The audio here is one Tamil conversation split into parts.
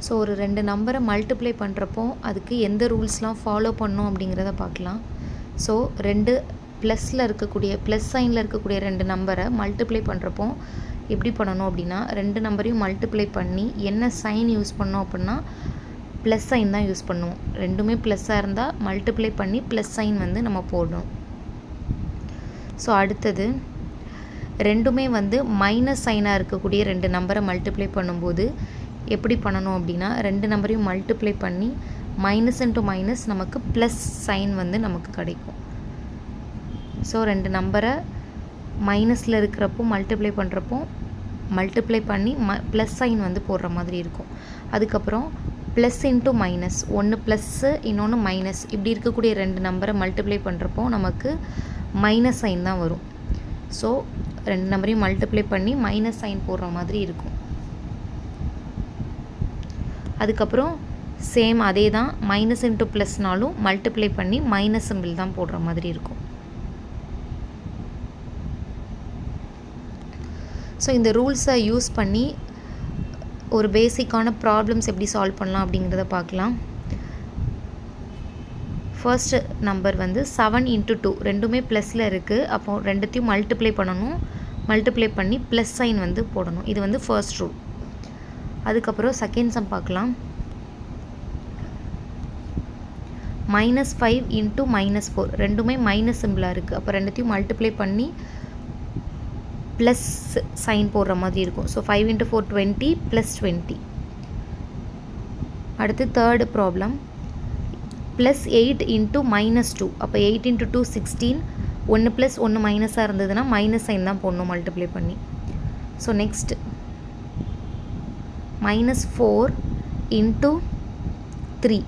ஸோ ஒரு 2 நம்பரை மல்டிப்ளை பண்ணுறப்போ அதுக்கு எந்த ரூல்ஸ்லாம் ஃபாலோ பண்ணணும் அப்படிங்கிறத பார்க்கலாம். ஸோ 2 ப்ளஸில் இருக்கக்கூடிய ப்ளஸ் சைனில் இருக்கக்கூடிய 2 நம்பரை மல்டிப்ளை பண்ணுறப்போ எப்படி பண்ணணும் அப்படின்னா 2 நம்பரையும் மல்டிப்ளை பண்ணி என்ன சைன் யூஸ் பண்ணோம் அப்படின்னா ப்ளஸ் சைன் தான் யூஸ் பண்ணுவோம். ரெண்டுமே ப்ளஸ்ஸாக இருந்தால் மல்டிப்ளை பண்ணி ப்ளஸ் சைன் வந்து நம்ம போடணும். ஸோ அடுத்தது ரெண்டுமே வந்து மைனஸ் சைனாக இருக்கக்கூடிய 2 நம்பரை மல்டிப்ளை பண்ணும்போது எப்படி பண்ணணும் அப்படின்னா 2 நம்பரையும் மல்டிப்ளை பண்ணி மைனஸ் இன்ட்டு மைனஸ் நமக்கு ப்ளஸ் சைன் வந்து நமக்கு கிடைக்கும். ஸோ 2 நம்பரை மைனஸில் இருக்கிறப்போ மல்டிப்ளை பண்ணுறப்போ மல்டிப்ளை பண்ணி ப்ளஸ் சைன் வந்து போடுற மாதிரி இருக்கும். அதுக்கப்புறம் ப்ளஸ் இன்ட்டு மைனஸ், ஒன்று ப்ளஸ்ஸு இன்னொன்று மைனஸ், இப்படி இருக்கக்கூடிய 2 நம்பரை மல்டிப்ளை பண்ணுறப்போ நமக்கு மைனஸ் சைன் தான் வரும். ஸோ 2 நம்பரையும் மல்டிப்ளை பண்ணி மைனஸ் சைன் போடுற மாதிரி இருக்கும். அதுக்கப்புறம் சேம் அதே தான், மைனஸ் இன்ட்டு ப்ளஸ்னாலும் மல்டிப்ளை பண்ணி மைனஸ் சிம்பிள் தான் போடுற மாதிரி இருக்கும். ஸோ இந்த ரூல்ஸை யூஸ் பண்ணி ஒரு பேசிக்கான ப்ராப்ளம்ஸ் எப்படி சால்வ் பண்ணலாம் அப்படிங்கிறத பார்க்கலாம். ஃபர்ஸ்ட் நம்பர் வந்து 7 × 2 ரெண்டுமே ப்ளஸில் இருக்குது. அப்போது ரெண்டுத்தையும் மல்டிப்ளை பண்ணணும். மல்டிப்ளை பண்ணி ப்ளஸ் சைன் வந்து போடணும். இது வந்து ஃபர்ஸ்ட் ரூல். அதுக்கப்புறம் செகண்ட் சம் பார்க்கலாம். -5 × -4 ரெண்டுமே மைனஸ் சிம்பிளாக இருக்குது. அப்போ ரெண்டுத்தையும் மல்டிப்ளை பண்ணி ப்ளஸ் சைன் போடுற மாதிரி இருக்கும். ஸோ 5 × 4 20 + 20. அடுத்து தேர்டு ப்ராப்ளம் +8 × -2. அப்போ 8 × 2 16. 1 ப்ளஸ் 1 மைனஸாக இருந்ததுன்னா மைனஸ் சைன் தான் போடணும் மல்டிப்ளை பண்ணி. So next -4 × 3.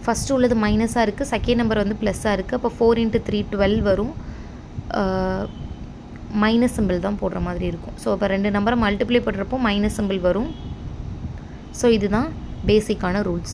ஃபஸ்ட்டு உள்ளது மைனஸாக இருக்குது, செகண்ட் நம்பர் வந்து ப்ளஸ்ஸாக இருக்குது. அப்போ 4 × 3 12 வரும். மைனஸ் சிம்பிள் தான் போடுற மாதிரி இருக்கும். ஸோ இப்போ 2 நம்பரை மல்டிப்ளை பண்ணுறப்போ மைனஸ் சிம்பிள் வரும். ஸோ இதுதான் பேசிக்கான ரூல்ஸ்.